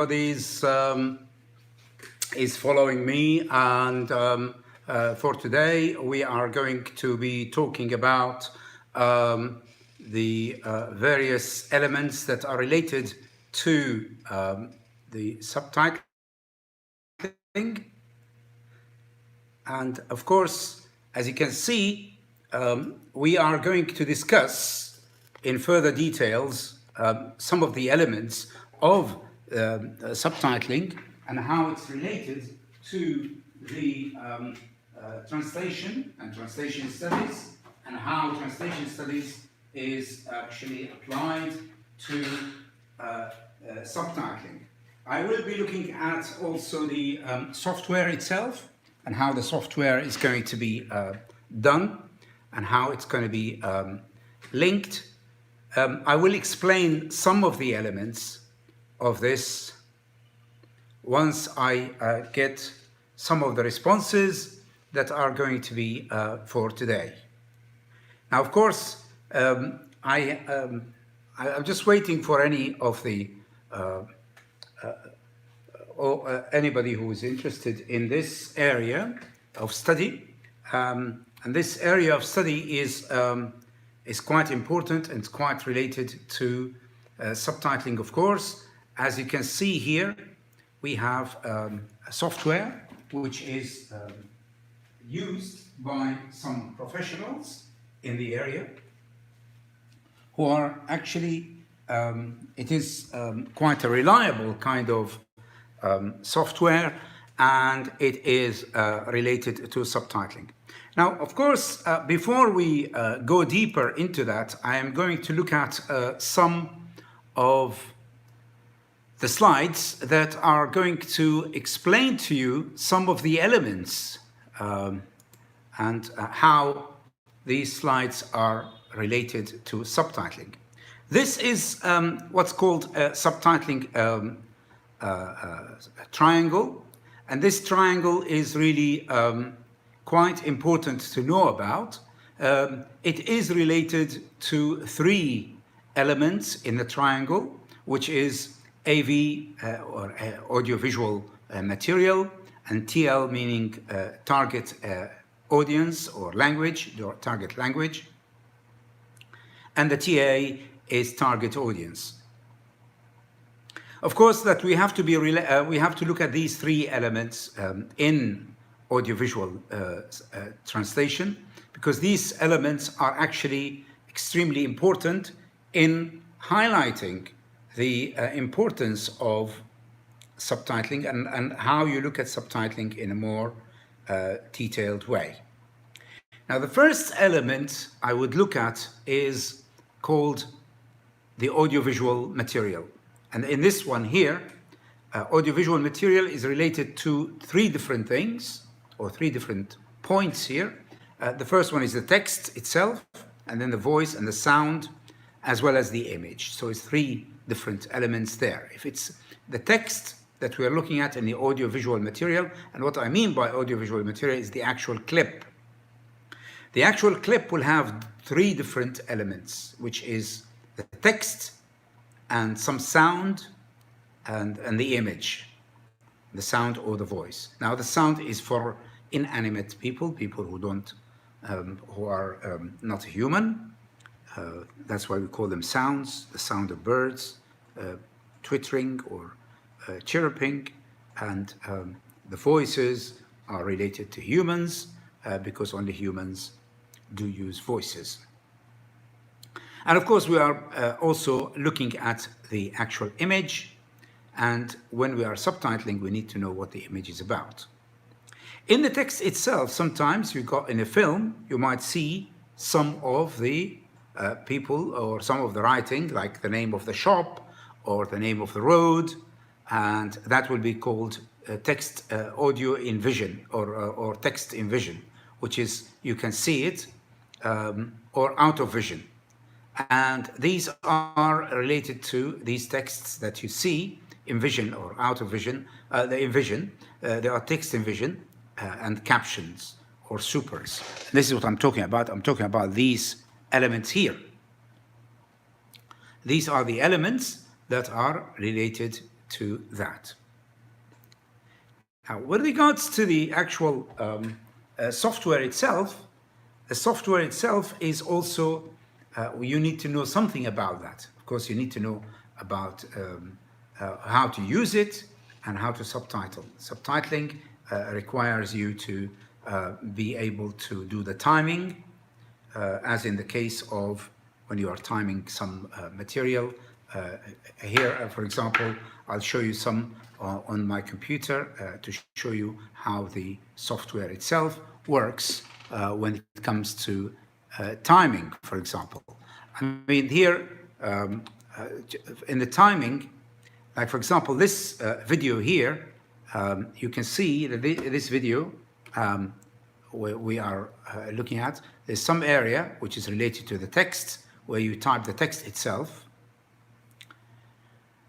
Is following me, and for today we are going to be talking about the various elements that are related to the subtitling, and of course, as you can see, we are going to discuss in further details some of the elements of subtitling and how it's related to the translation and translation studies, and how translation studies is actually applied to subtitling. I will be looking at also the software itself and how the software is going to be done and how it's going to be linked. I will explain some of the elements of this once I get some of the responses that are going to be for today. Now, of course, I'm just waiting for any of the anybody who is interested in this area of study, and this area of study is quite important and quite related to subtitling, of course. As you can see here, we have a software which is used by some professionals in the area who are actually, it is quite a reliable kind of software, and it is related to subtitling. Now, of course, before we go deeper into that, I am going to look at some of the slides that are going to explain to you some of the elements and how these slides are related to subtitling. This is what's called a subtitling triangle, and this triangle is really quite important to know about. It is related to three elements in the triangle, which is AV or audiovisual material, and TL meaning target audience or language, or target language, and the TA is target audience. Of course, that we have to look at these three elements in audiovisual translation, because these elements are actually extremely important in highlighting the importance of subtitling and how you look at subtitling in a more detailed way. Now, the first element I would look at is called the audiovisual material. And in this one here, audiovisual material is related to three different things, or three different points here. The first one is the text itself, and then the voice and the sound, as well as the image. So it's three different elements there. If it's the text that we are looking at in the audiovisual material, and what I mean by audiovisual material is the actual clip. The actual clip will have three different elements, which is the text and some sound and the image, the sound or the voice. Now, the sound is for inanimate people who don't, who are not human. That's why we call them sounds, the sound of birds, twittering or chirruping, and the voices are related to humans because only humans do use voices. And of course, we are also looking at the actual image, and when we are subtitling, we need to know what the image is about. In the text itself, sometimes you got in a film, you might see some of the people or some of the writing, like the name of the shop or the name of the road, and that will be called text audio in vision or text in vision, which is you can see it or out of vision. And these are related to these texts that you see in vision or out of vision. In vision, there are text in vision and captions or supers. And this is what I'm talking about. I'm talking about these elements here. These are the elements that are related to that. Now, with regards to the actual software itself, the software itself is also, you need to know something about that. Of course, you need to know about how to use it and how to subtitle. Subtitling requires you to be able to do the timing, as in the case of when you are timing some material. Here, for example, I'll show you some on my computer to show you how the software itself works when it comes to timing, for example. I mean, here in the timing, like for example, this video here, you can see that this video where we are looking at, there's some area which is related to the text, where you type the text itself.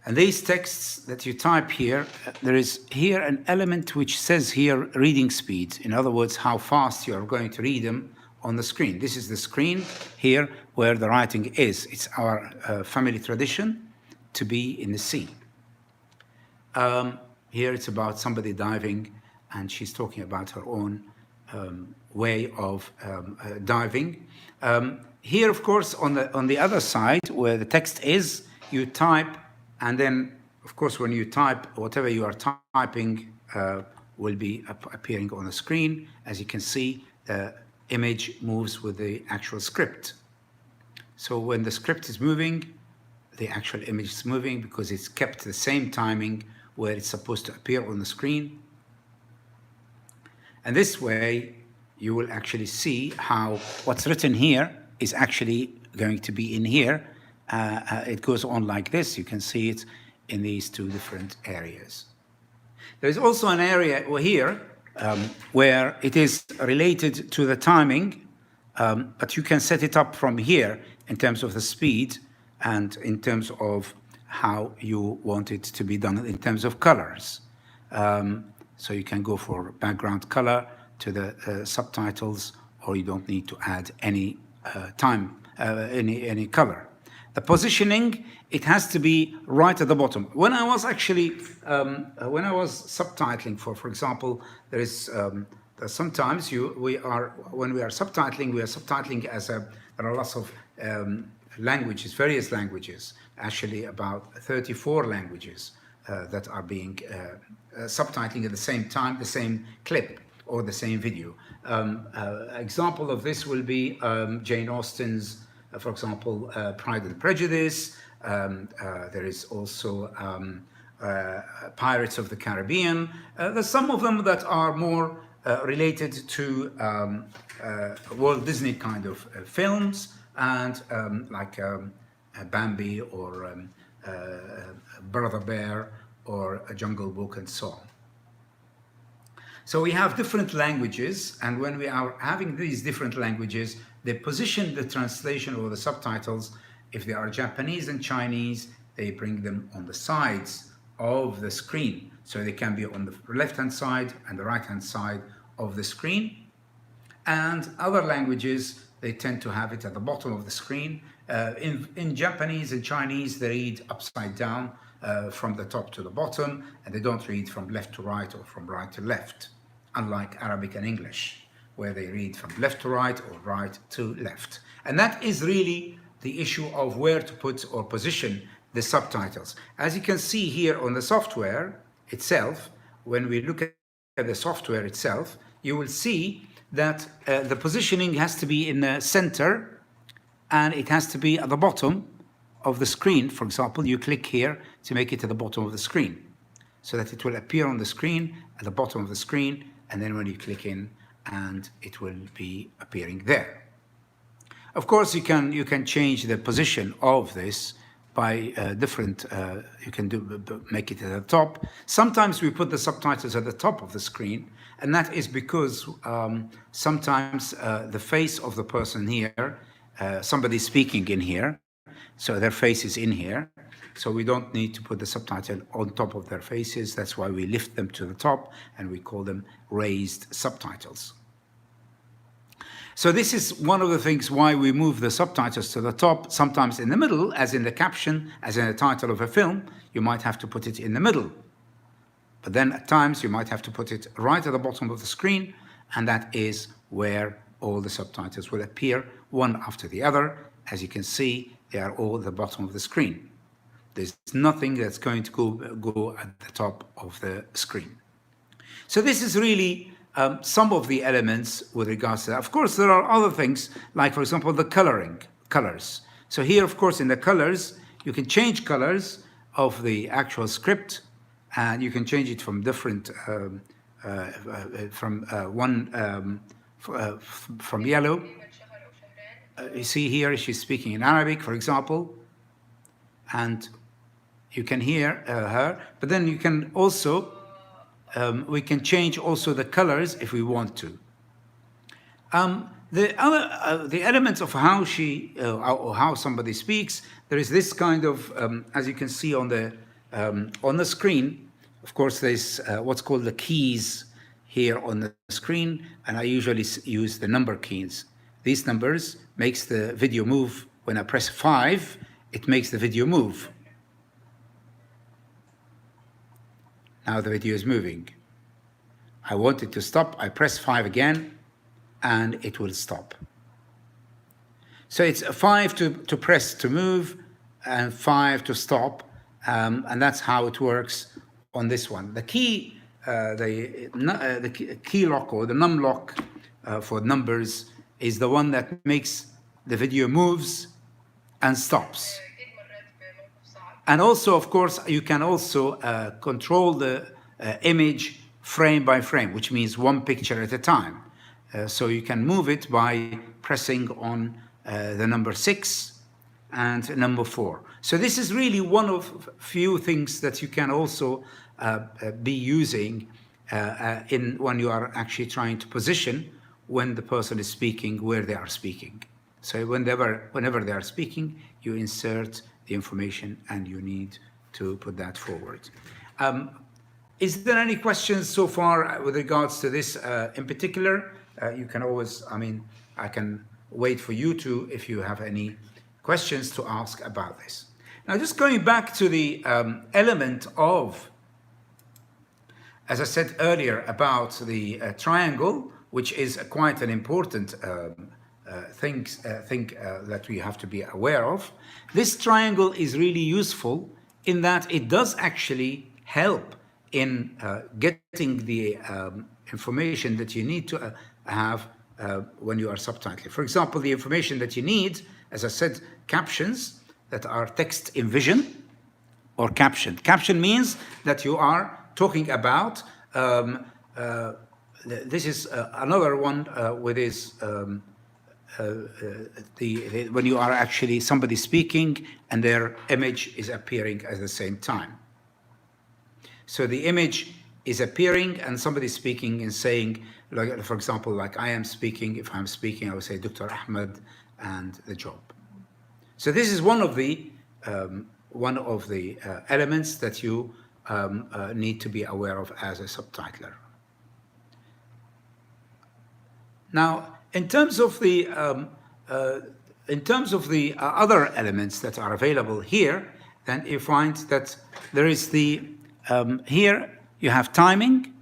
And these texts that you type here, there is here an element which says here reading speed. In other words, how fast you are going to read them on the screen. This is the screen here where the writing is. It's our family tradition to be in the sea. Here it's about somebody diving, and she's talking about her own way of diving. Here, of course, on the other side where the text is, you type, and then, of course, when you type, whatever you are typing will be appearing on the screen. As you can see, the image moves with the actual script. So when the script is moving, the actual image is moving because it's kept the same timing where it's supposed to appear on the screen. And this way, you will actually see how what's written here is actually going to be in here. It goes on like this. You can see it in these two different areas. There's also an area here where it is related to the timing, but you can set it up from here in terms of the speed and in terms of how you want it to be done in terms of colors. So you can go for background color to the subtitles, or you don't need to add any any color. The positioning, it has to be right at the bottom. When I was actually, when I was subtitling for example, there is sometimes when we are subtitling as there are lots of languages, various languages, actually about 34 languages that are being subtitling at the same time, the same clip or the same video. Example of this will be Jane Austen's, for example, Pride and Prejudice. There is also Pirates of the Caribbean. There's some of them that are more related to Walt Disney kind of films, and like Bamby or Brother Bear or A Jungle Book and so on. So we have different languages, and when we are having these different languages, they position the translation or the subtitles. If they are Japanese and Chinese, they bring them on the sides of the screen. So they can be on the left-hand side and the right-hand side of the screen. And other languages, they tend to have it at the bottom of the screen. In Japanese and Chinese, they read upside down from the top to the bottom, and they don't read from left to right or from right to left, unlike Arabic and English, where they read from left to right or right to left. And that is really the issue of where to put or position the subtitles. As you can see here on the software itself, when we look at the software itself, you will see that the positioning has to be in the center, and it has to be at the bottom of the screen. For example, you click here to make it at the bottom of the screen, so that it will appear on the screen at the bottom of the screen, and then when you click in, and it will be appearing there. Of course, you can change the position of this by different, you can make it at the top. Sometimes we put the subtitles at the top of the screen, and that is because sometimes the face of the person here, somebody speaking in here, so their face is in here, so we don't need to put the subtitle on top of their faces. That's why we lift them to the top, and we call them raised subtitles. So this is one of the things why we move the subtitles to the top, sometimes in the middle, as in the caption, as in the title of a film, you might have to put it in the middle. But then at times you might have to put it right at the bottom of the screen, and that is where all the subtitles will appear, one after the other. As you can see, they are all at the bottom of the screen. There's nothing that's going to go at the top of the screen. So this is really some of the elements with regards to that. Of course, there are other things, like, for example, the colors. So here, of course, in the colors, you can change colors of the actual script, and you can change it from different, from yellow. You see here, she's speaking in Arabic, for example, and you can hear her, but then you can also, we can change also the colors if we want to. The elements of how she, or how somebody speaks, there is this kind of, as you can see on the screen, of course, there's what's called the keys here on the screen, and I usually use the number keys. These numbers makes the video move. When I press 5, it makes the video move. Now the video is moving. I want it to stop. I press 5 again, and it will stop. So it's 5 to press to move, and 5 to stop, and that's how it works on this one. The key, the key lock or the num lock for numbers is the one that makes the video moves and stops. And also, of course, you can also control the image frame by frame, which means one picture at a time. So you can move it by pressing on the number 6 and number 4. So this is really one of few things that you can also be using when you are actually trying to position when the person is speaking, where they are speaking. So whenever they are speaking, you insert the information and you need to put that forward. Is there any questions so far with regards to this in particular? You can always, I can wait for you to, if you have any questions to ask about this. Now, just going back to the element of, as I said earlier, about the triangle, which is quite an important thing that we have to be aware of. This triangle is really useful in that it does actually help in getting the information that you need to have when you are subtitling. For example, the information that you need, as I said, captions that are text in vision or caption. Caption means that you are talking about, this is another one with this, when you are actually somebody speaking and their image is appearing at the same time. So the image is appearing and somebody speaking and saying, like, for example, like I am speaking. If I'm speaking, I would say Dr. Ahmad and the job. So this is one of the elements that you need to be aware of as a subtitler. Now, in terms of the other elements that are available here, then you find that there is the here you have timing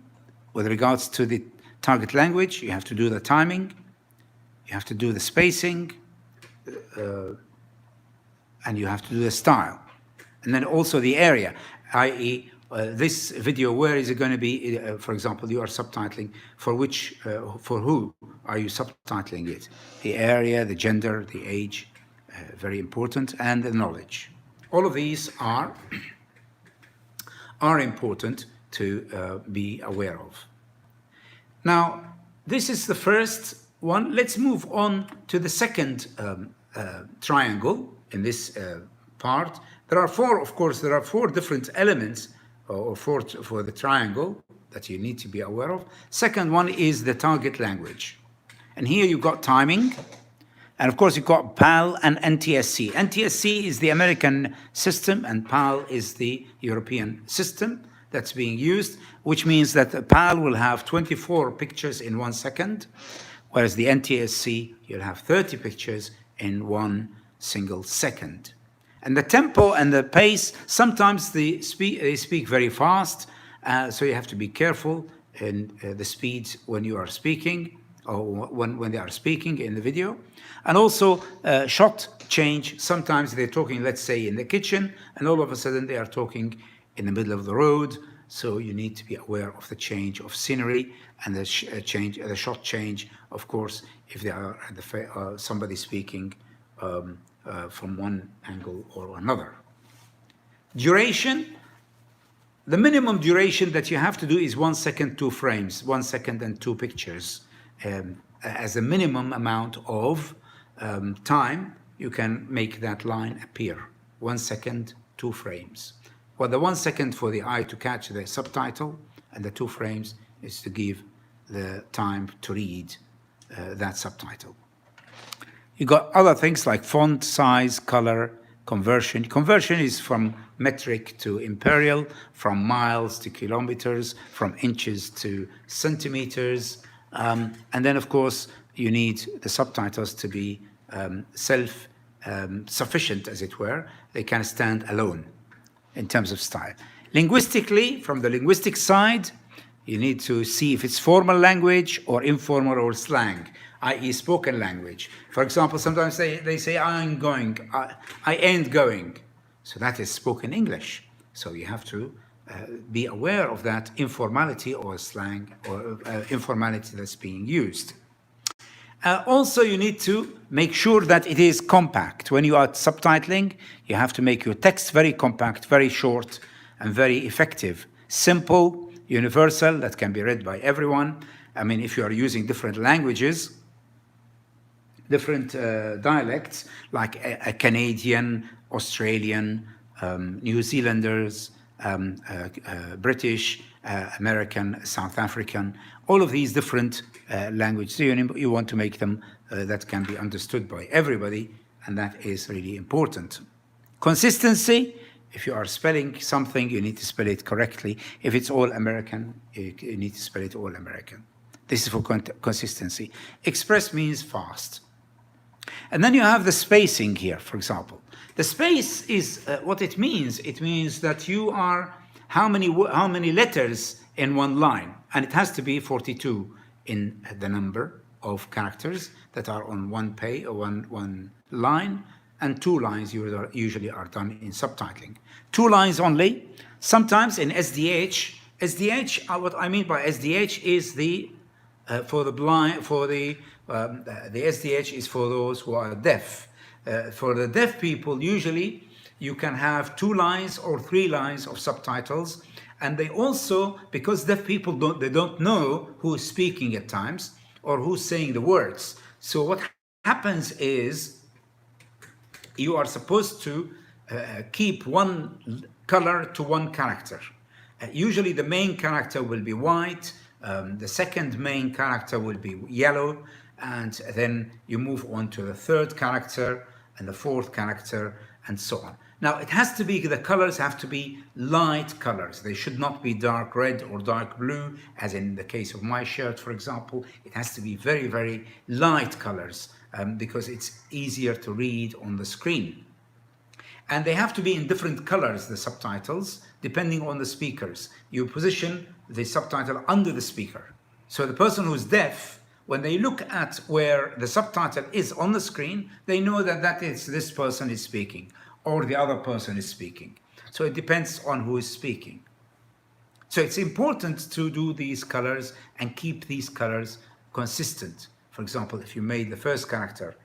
with regards to the target language. You have to do the timing, you have to do the spacing, and you have to do the style, and then also the area, i.e. This video, where is it going to be? For example, you are subtitling for which, for who are you subtitling it? The area, the gender, the age, very important, and the knowledge. All of these are important to be aware of. Now, this is the first one. Let's move on to the second triangle in this part. There are four, of course, there are four different elements or for the triangle that you need to be aware of. Second one is the target language. And here you've got timing. And of course, you've got PAL and NTSC. NTSC is the American system and PAL is the European system that's being used, which means that the PAL will have 24 pictures in 1 second, Whereas the NTSC, you'll have 30 pictures in 1 single second. And the tempo and the pace, sometimes they speak very fast, so you have to be careful in the speeds when you are speaking, or when they are speaking in the video. And also shot change. Sometimes they're talking, let's say, in the kitchen, and all of a sudden they are talking in the middle of the road. So you need to be aware of the change of scenery and the shot change, of course, if they are somebody speaking from one angle or another. Duration. The minimum duration that you have to do is 1 second, 2 frames, 1 second and 2 pictures. As a minimum amount of time, you can make that line appear. 1 second, 2 frames. Well, the 1 second for the eye to catch the subtitle, and the 2 frames is to give the time to read that subtitle. You got other things like font size, color, conversion. Conversion is from metric to imperial, from miles to kilometers, from inches to centimeters. And then, of course, you need the subtitles to be self-sufficient, as it were. They can stand alone in terms of style. Linguistically, from the linguistic side, you need to see if it's formal language or informal or slang, i.e. spoken language. For example, sometimes they say, I ain't going. So that is spoken English. So you have to be aware of that informality or slang or informality that's being used. Also, you need to make sure that it is compact. When you are subtitling, you have to make your text very compact, very short, and very effective. Simple, universal, that can be read by everyone. I mean, if you are using different languages, different dialects, like a Canadian, Australian, New Zealanders, British, American, South African, all of these different languages. So you want to make them that can be understood by everybody, and that is really important. Consistency. If you are spelling something, you need to spell it correctly. If it's all American, you need to spell it all American. This is for consistency. Express means fast. And then you have the spacing here, for example. The space is what it means. It means that you are how many letters in one line, and it has to be 42 in the number of characters that are on one page or one line, and 2 lines usually are done in subtitling. 2 lines only. Sometimes in SDH, what I mean by SDH is the for the blind, the SDH is for those who are deaf. For the deaf people, usually you can have 2 lines or 3 lines of subtitles, and they also, because deaf people don't know who is speaking at times or who's saying the words. So what happens is you are supposed to keep one color to one character. Usually the main character will be white, the second main character will be yellow, and then you move on to the 3rd character and the 4th character, and so on. Now, the colors have to be light colors. They should not be dark red or dark blue, as in the case of my shirt, for example. It has to be very, very light colors because it's easier to read on the screen. And they have to be in different colors, the subtitles, depending on the speakers. You position the subtitle under the speaker. So the person who's deaf, when they look at where the subtitle is on the screen, they know that this person is speaking or the other person is speaking. So it depends on who is speaking. So it's important to do these colors and keep these colors consistent. For example, if you made the first character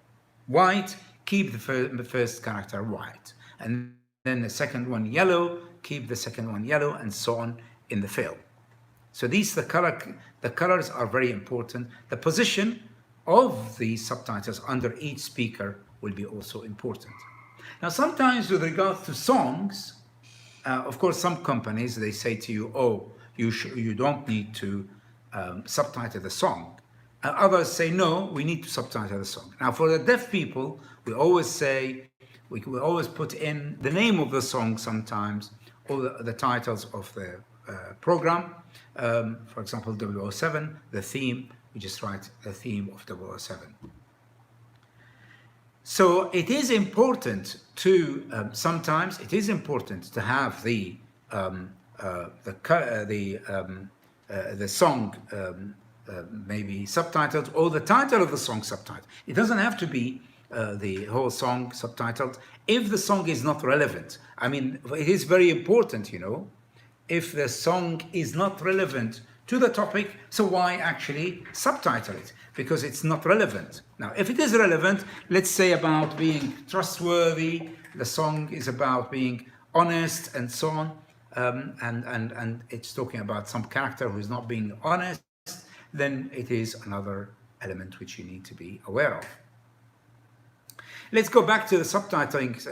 white, keep the first character white. And then the second one yellow, keep the second one yellow, and so on in the film. So the colors are very important. The position of the subtitles under each speaker will be also important. Now, sometimes with regards to songs, of course, some companies, they say to you, oh, you don't need to subtitle the song. Others say, no, we need to subtitle the song. Now, for the deaf people, we always say, we always put in the name of the song sometimes, or the titles of the program. For example, 007, the theme, we just write the theme of 007. So it is important to, sometimes it is important to have the song maybe subtitled, or the title of the song subtitled. It doesn't have to be the whole song subtitled if the song is not relevant. I mean, it is very important, you know, if the song is not relevant to the topic, so why actually subtitle it? Because it's not relevant. Now, if it is relevant, let's say about being trustworthy, the song is about being honest and so on, and it's talking about some character who is not being honest, then it is another element which you need to be aware of. Let's go back to the subtitling,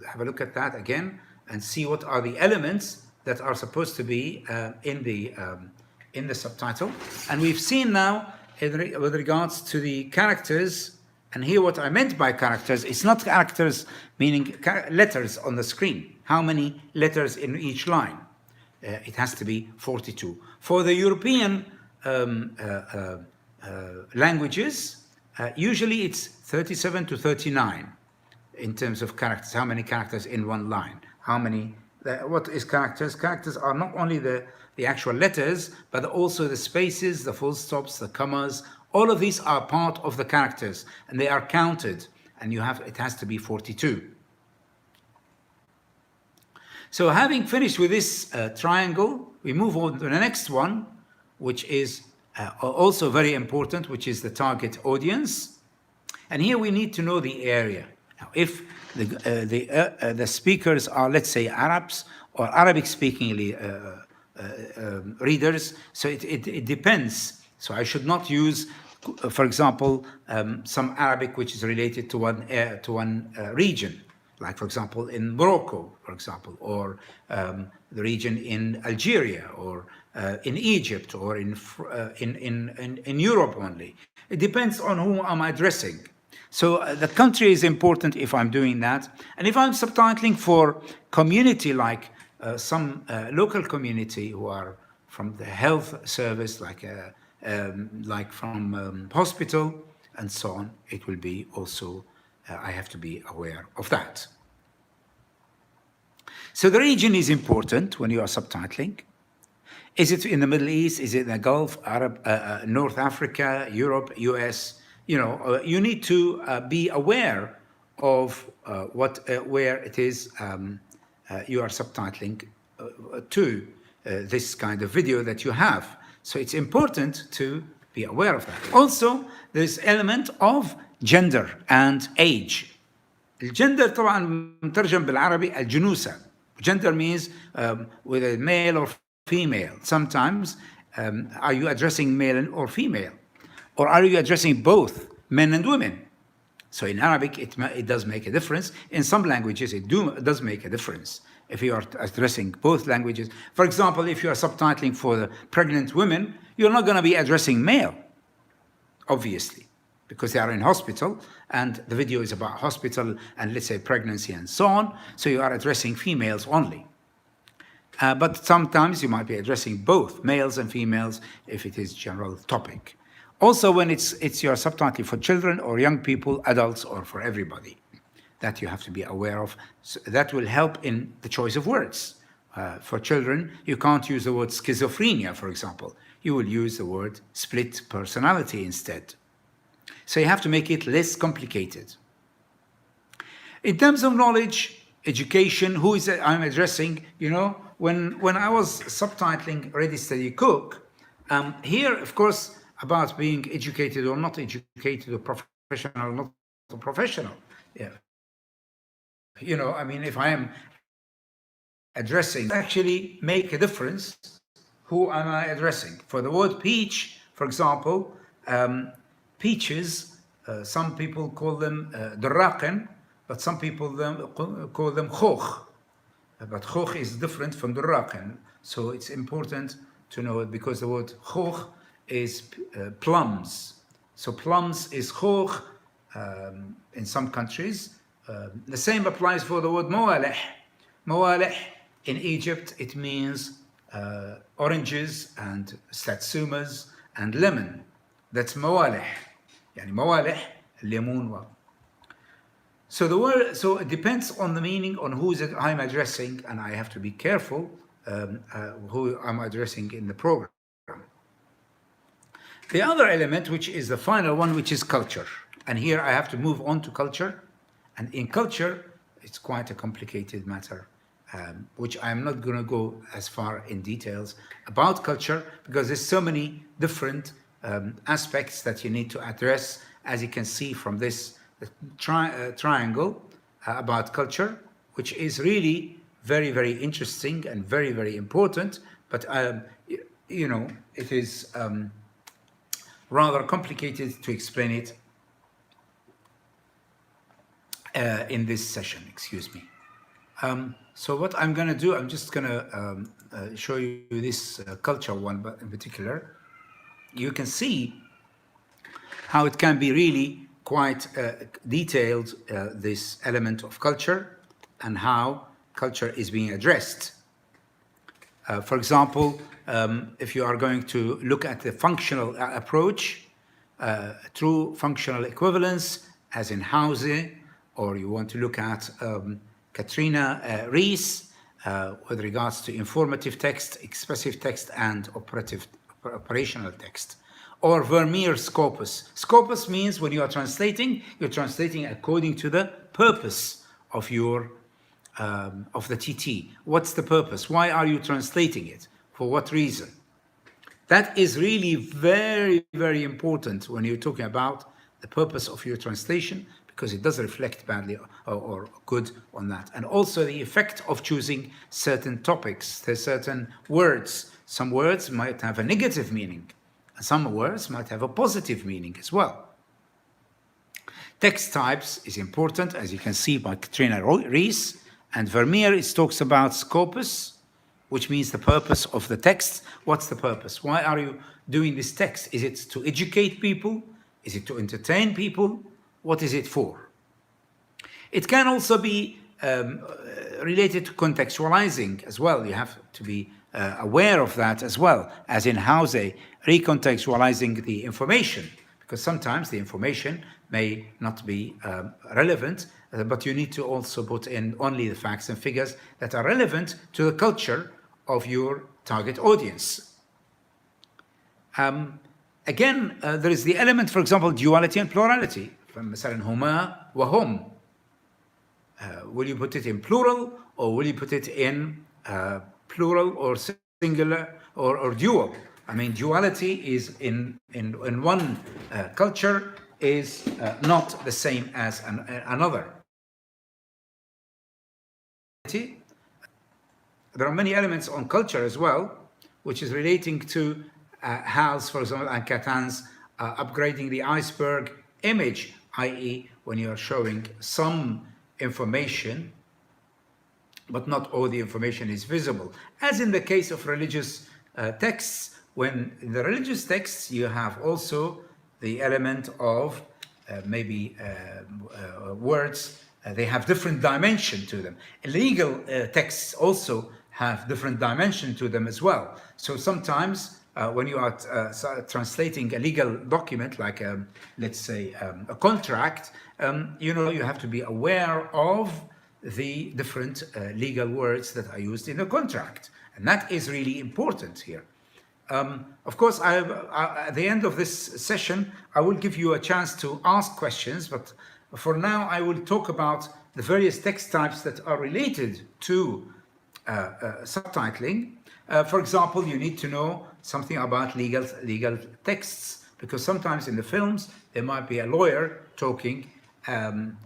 have a look at that again, and see what are the elements that are supposed to be in the subtitle. And we've seen now, with regards to the characters, and here what I meant by characters, it's not characters meaning letters on the screen. How many letters in each line? It has to be 42. For the European languages, usually it's 37 to 39 in terms of characters. How many characters in one line? How many? What is characters? Characters are not only the actual letters, but also the spaces, the full stops, the commas. All of these are part of the characters, and they are counted. And it has to be 42. So having finished with this triangle, we move on to the next one, which is also very important, which is the target audience. And here we need to know the area. Now, if the speakers are, let's say, Arabs or Arabic-speaking readers, so it depends. So I should not use, for example, some Arabic which is related to one region, like, for example, in Morocco, for example, or the region in Algeria, or in Egypt, or in Europe only. It depends on whom I'm addressing. So the country is important if I'm doing that. And if I'm subtitling for community, like some local community who are from the health service, like from hospital and so on, it will be also, I have to be aware of that. So the region is important when you are subtitling. Is it in the Middle East? Is it in the Gulf, North Africa, Europe, US? You know, you need to be aware of where it is you are subtitling to this kind of video that you have. So it's important to be aware of that. Also, there's element of gender and age. الجندر طبعا مترجم بالعربي الجنوسة. Gender means whether male or female. Sometimes are you addressing male or female? Or are you addressing both men and women? So in Arabic, it does make a difference. In some languages, it does make a difference if you are addressing both languages. For example, if you are subtitling for the pregnant women, you're not going to be addressing male, obviously, because they are in hospital, and the video is about hospital and, let's say, pregnancy and so on. So you are addressing females only. But sometimes you might be addressing both males and females if it is general topic. Also, when it's your subtitle for children or young people, adults, or for everybody, that you have to be aware of. So that will help in the choice of words. For children, you can't use the word schizophrenia, for example. You will use the word split personality instead. So you have to make it less complicated. In terms of knowledge, education, who is it I'm addressing? You know, when I was subtitling Ready Steady Cook, here, of course, about being educated or not educated, or professional or not professional. Yeah. You know, I mean, if I am addressing, actually make a difference, who am I addressing? For the word peach, for example, peaches, some people call them درراقن, but some people call them خوخ. But خوخ is different from درراقن. So it's important to know it, because the word خوخ is plums. So plums is خوخ in some countries. The same applies for the word موالح. موالح in Egypt, it means oranges and satsumas and lemon. That's موالح. يعني موالح الليمون. So the word, so it depends on the meaning, on who is it I'm addressing, and I have to be careful who I'm addressing in the program. The other element, which is the final one, which is culture. And here I have to move on to culture. And in culture, it's quite a complicated matter, which I'm not going to go as far in details about culture, because there's so many different aspects that you need to address, as you can see from this triangle about culture, which is really very, very interesting and very, very important. But, you know, it is rather complicated to explain it in this session, excuse me. So what I'm going to do, I'm just going to show you this culture one, but in particular, you can see how it can be really quite detailed, this element of culture and how culture is being addressed. For example, if you are going to look at the functional approach, true functional equivalence, as in housing, or you want to look at Katrina Rees with regards to informative text, expressive text, and operational text. Or Vermeer scopus. Scopus means when you are translating, you're translating according to the purpose of your of the TT. What's the purpose? Why are you translating it? For what reason? That is really very, very important when you're talking about the purpose of your translation, because it does reflect badly or good on that. And also the effect of choosing certain topics. There's certain words. Some words might have a negative meaning. Some words might have a positive meaning as well. Text types is important, as you can see by Katrina Rees. And Vermeer, it talks about scopus, which means the purpose of the text. What's the purpose? Why are you doing this text? Is it to educate people? Is it to entertain people? What is it for? It can also be related to contextualizing as well. You have to be aware of that as well, as in how they recontextualizing the information, because sometimes the information may not be relevant, but you need to also put in only the facts and figures that are relevant to the culture of your target audience. Again, there is the element, for example, duality and plurality. مثلا هما وهم. Will you put it in plural, or will you put it in plural or singular or dual? I mean, duality is in one culture is not the same as another. There are many elements on culture as well, which is relating to Hal's, for example, and Catan's upgrading the iceberg image, i.e. when you are showing some information, but not all the information is visible. As in the case of religious texts, when in the religious texts you have also the element of maybe words, they have different dimension to them. Legal texts also have different dimension to them as well. So sometimes when you are translating a legal document, like let's say a contract, you know, you have to be aware of the different legal words that are used in the contract. And that is really important here. Of course, at the end of this session, I will give you a chance to ask questions, but for now, I will talk about the various text types that are related to subtitling. For example, you need to know something about legal texts, because sometimes in the films, there might be a lawyer talking, and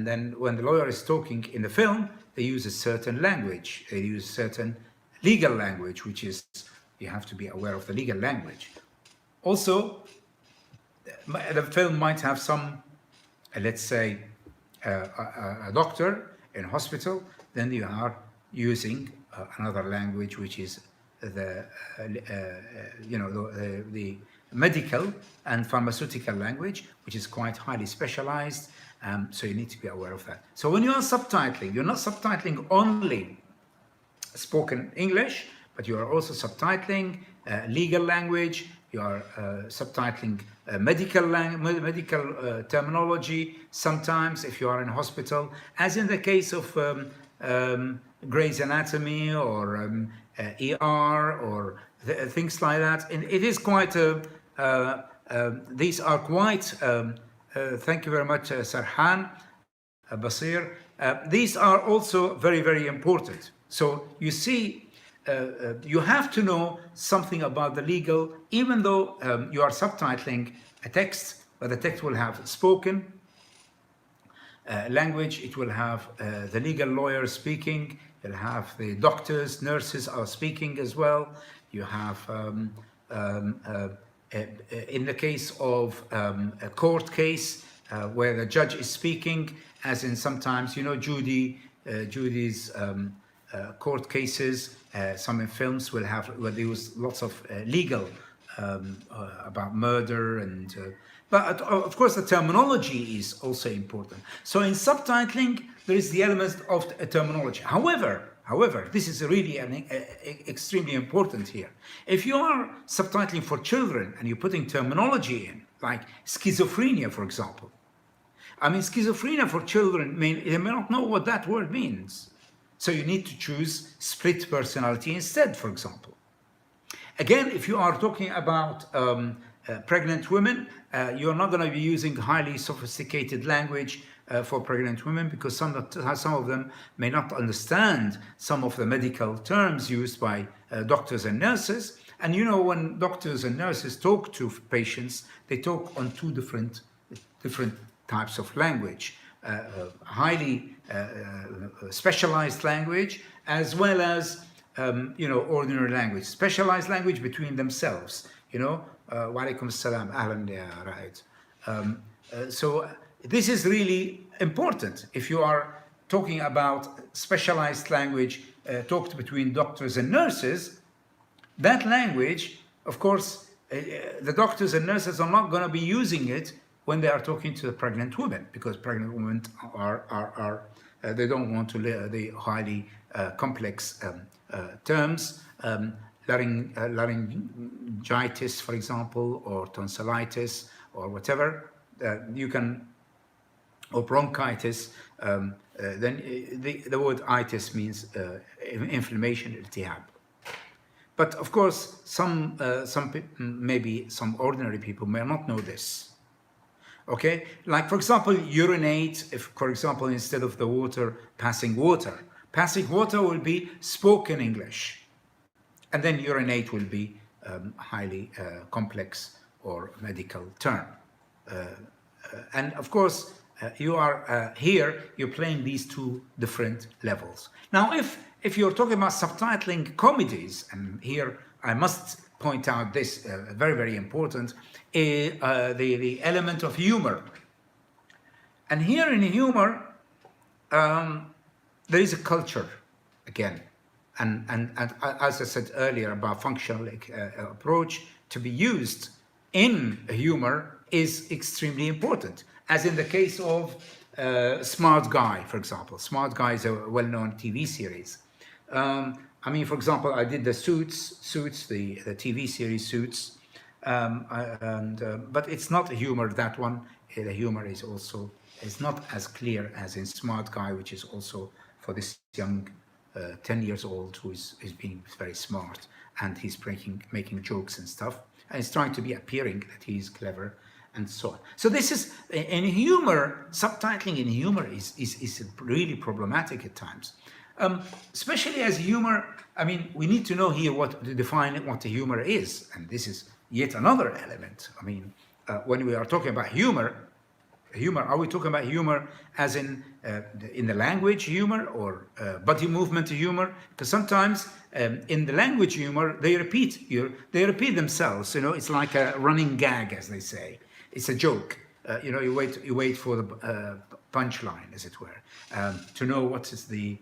then when the lawyer is talking in the film, they use a certain language. They use certain legal language, which is, you have to be aware of the legal language. Also, the film might have some, let's say, a doctor in a hospital, then you are using another language, which is the medical and pharmaceutical language, which is quite highly specialized. So you need to be aware of that. So when you are subtitling, you're not subtitling only spoken English, but you are also subtitling legal language, you are subtitling medical terminology. Sometimes, if you are in a hospital, as in the case of Grey's Anatomy or ER or things like that, and it is quite a. These are quite. Thank you very much, Sarhan, Basir. These are also very, very important. So you see, you have to know something about the legal, even though you are subtitling a text, but the text will have spoken language, it will have the legal lawyer speaking, you'll have the doctors, nurses are speaking as well. You have, in the case of a court case where the judge is speaking, as in sometimes, you know, Judy's court cases, some in films will they use lots of legal about murder and but of course the terminology is also important. So in subtitling there is the element of terminology. However, this is really extremely important here. If you are subtitling for children and you're putting terminology in, like schizophrenia, for example. I mean, schizophrenia for children, they may not know what that word means. So you need to choose split personality instead, for example. Again, if you are talking about pregnant women, you're not going to be using highly sophisticated language for pregnant women, because some of them may not understand some of the medical terms used by doctors and nurses. And you know, when doctors and nurses talk to patients, they talk on two different types of language, highly specialized language, as well as you know, ordinary language, specialized language between themselves. You know, wa alaikum assalam, ahlan ya ra'id. So this is really important. If you are talking about specialized language talked between doctors and nurses, that language, of course, the doctors and nurses are not going to be using it when they are talking to the pregnant women, because pregnant women are they don't want to learn the highly complex terms, laryngitis, for example, or tonsillitis, or whatever. You can, or bronchitis. Then the word itis means inflammation, iltihab. But of course, some maybe some ordinary people may not know this. Okay, like for example, urinate. If, for example, instead of the water passing water will be spoken English, and then urinate will be highly complex or medical term. And of course, you are here. You're playing these two different levels. Now, if you're talking about subtitling comedies, and here I must point out this very, very important, the element of humor. And here in humor, there is a culture again, and as I said earlier about functional approach to be used in humor is extremely important, as in the case of Smart Guy, for example. Smart Guy is a well-known TV series. I mean, for example, I did the Suits, the TV series Suits, but it's not humor, that one. The humor is also not as clear as in Smart Guy, which is also for this young 10 years old who is being very smart, and he's making jokes and stuff, and he's trying to be appearing that he's clever and so on. So this is, in humor, subtitling in humor is really problematic at times. Especially as humor, I mean, we need to know here to define what the humor is, and this is yet another element. I mean, when we are talking about humor, are we talking about humor as in the language humor, or body movement humor? Because sometimes in the language humor, they repeat themselves. You know, it's like a running gag, as they say. It's a joke. You know, you wait for the punchline, as it were, to know what's the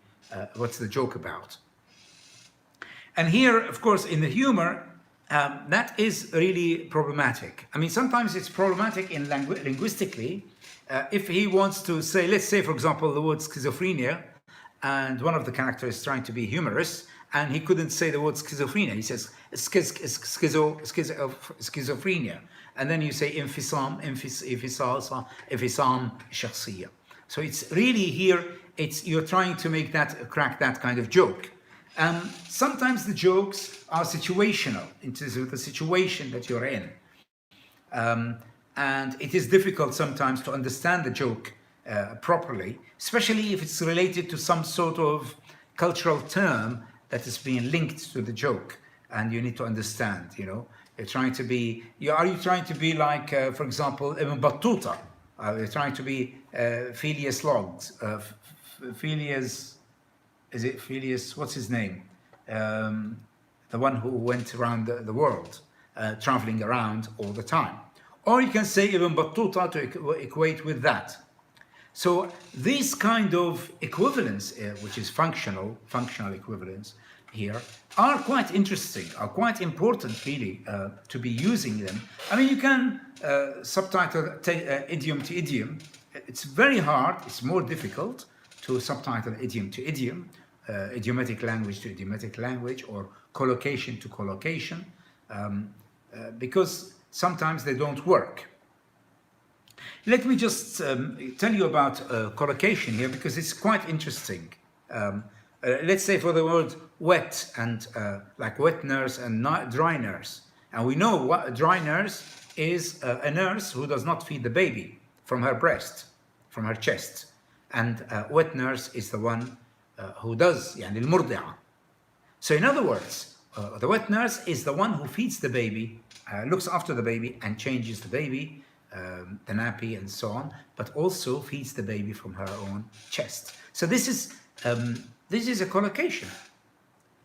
joke about. And here, of course, in the humor, that is really problematic. I mean, sometimes it's problematic in linguistically. If he wants to say, let's say, for example, the word schizophrenia, and one of the characters is trying to be humorous, and he couldn't say the word schizophrenia. He says schizophrenia, and then you say infisam shakhsiyya. So it's really here. It's you're trying to make that crack that kind of joke. Sometimes the jokes are situational into the situation that you're in. And it is difficult sometimes to understand the joke properly, especially if it's related to some sort of cultural term that is being linked to the joke, and you need to understand, you know. You're trying to be, are you trying to be like, for example, Ibn Battuta? You're trying to be Phileas Logs, Phileas, is it Phileas, what's his name? The one who went around the world, traveling around all the time. Or you can say Ibn Battuta to equate with that. So this kind of equivalence, which is functional equivalence here, are quite interesting, are quite important really to be using them. I mean, you can subtitle idiom to idiom. It's very hard, it's more difficult to subtitle idiom to idiom, idiomatic language to idiomatic language, or collocation to collocation, because sometimes they don't work. Let me just tell you about collocation here, because it's quite interesting. Let's say for the word wet, and like wet nurse and dry nurse. And we know what a dry nurse is, a nurse who does not feed the baby from her breast, from her chest. And wet nurse is the one who does, يعني المرضعة. So in other words, the wet nurse is the one who feeds the baby, looks after the baby and changes the baby, the nappy and so on, but also feeds the baby from her own chest. So this is a collocation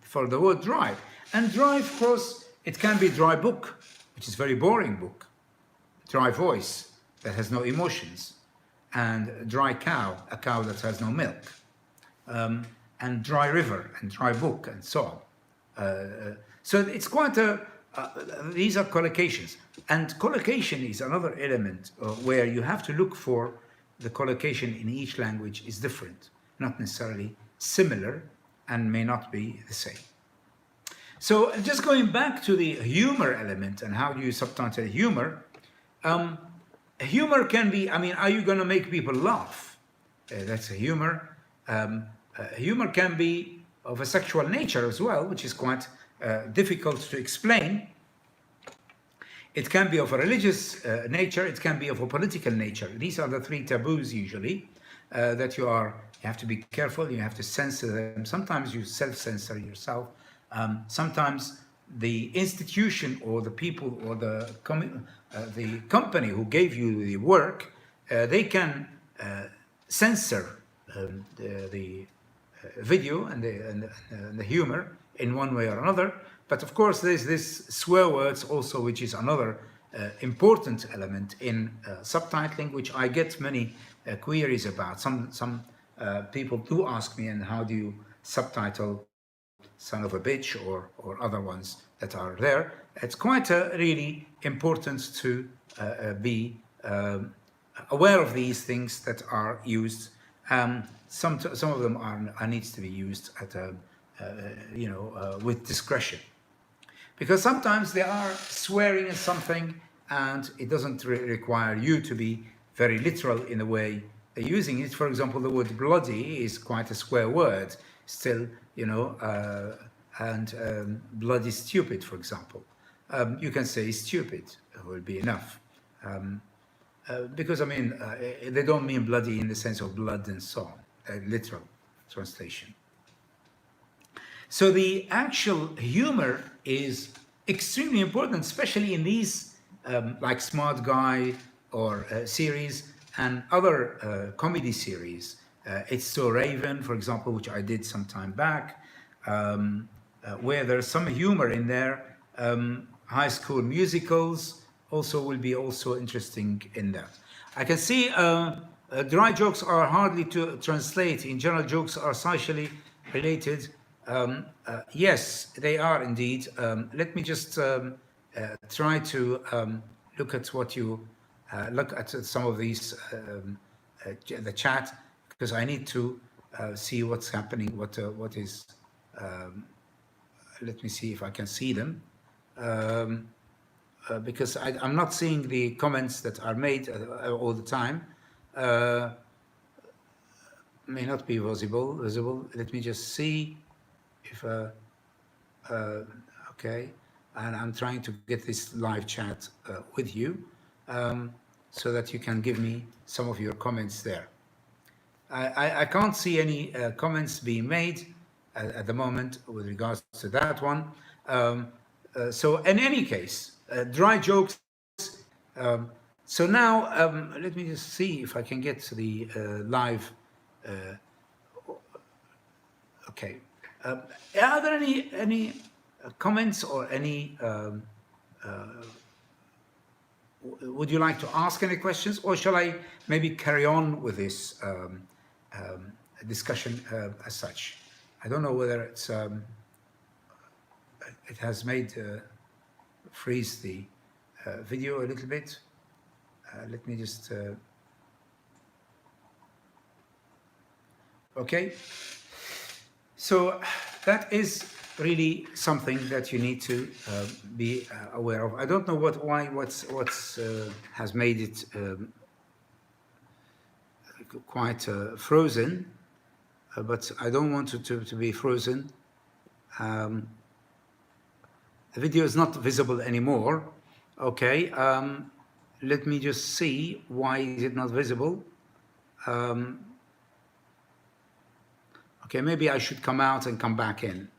for the word dry. And dry, of course, it can be dry book, which is very boring book, dry voice that has no emotions, and dry cow, a cow that has no milk, and dry river and dry book and so on. So it's quite these are collocations. And collocation is another element where you have to look for the collocation in each language is different, not necessarily similar, and may not be the same. So just going back to the humor element and how do you subtitle humor, humor can be, I mean, are you going to make people laugh? That's a humor. Humor can be of a sexual nature as well, which is quite difficult to explain. It can be of a religious nature, it can be of a political nature. These are the three taboos usually that you have to be careful, you have to censor them. Sometimes you self-censor yourself. Sometimes the institution or the people or the company who gave you the work, they can censor the video and the humor in one way or another. But of course, there's this swear words also, which is another important element in subtitling, which I get many queries about. Some people do ask me, and how do you subtitle son of a bitch or other ones that are there? It's quite really important to be aware of these things that are used. Some of them are needs to be used at with discretion, because sometimes they are swearing at something and it doesn't require you to be very literal in the way they're using it. For example, the word bloody is quite a swear word still, and bloody stupid, for example. You can say stupid, it will be enough. Because I mean, they don't mean bloody in the sense of blood and so on, literal translation. So the actual humor is extremely important, especially in these like Smart Guy or series and other comedy series. It's So Raven, for example, which I did some time back, where there's some humor in there. High School Musicals also will be also interesting in that. I can see dry jokes are hardly to translate. In general, jokes are socially related. Yes, they are indeed. Let me just try to look at what you look at some of these the chat, because I need to see what's happening, what is let me see if I can see them. Because I'm not seeing the comments that are made all the time. May not be visible. Let me just see if, okay. And I'm trying to get this live chat with you so that you can give me some of your comments there. I can't see any comments being made at the moment with regards to that one. So in any case, dry jokes. So now let me just see if I can get to the live. Okay. Are there any comments or any? Would you like to ask any questions, or shall I maybe carry on with this discussion as such? I don't know whether it's it has made freeze the video a little bit. Let me just okay. So that is really something that you need to be aware of. I don't know what's has made it quite frozen, but I don't want it to be frozen. The video is not visible anymore. Okay, let me just see why is it not visible. Okay, maybe I should come out and come back in.